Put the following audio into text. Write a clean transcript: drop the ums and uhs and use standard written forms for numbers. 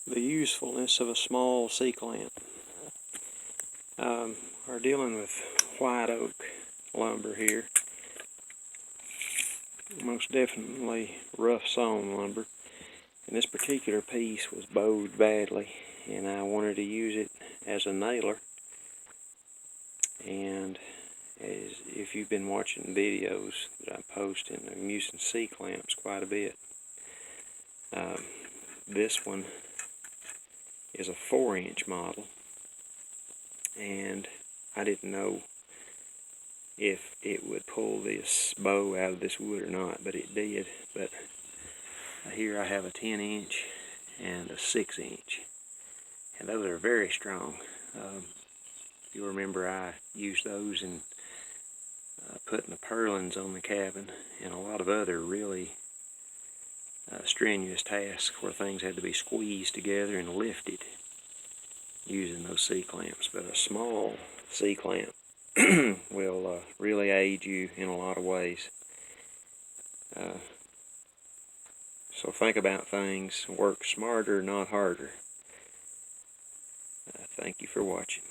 The usefulness of a small C-clamp. We're dealing with white oak lumber here. Most definitely rough sawn lumber. And this particular piece was bowed badly, and I wanted to use it as a nailer. And if you've been watching videos that I post, I'm using C-clamps quite a bit. This one is a 4-inch model, and I didn't know if it would pull this bow out of this wood or not, but it did. But here I have a 10-inch and a 6-inch, and those are very strong. You'll remember I used those in putting the purlins on the cabin and a lot of other really strenuous tasks where things had to be squeezed together and lifted using those C-clamps. But a small C-clamp will really aid you in a lot of ways. So think about things, work smarter, not harder. Thank you for watching.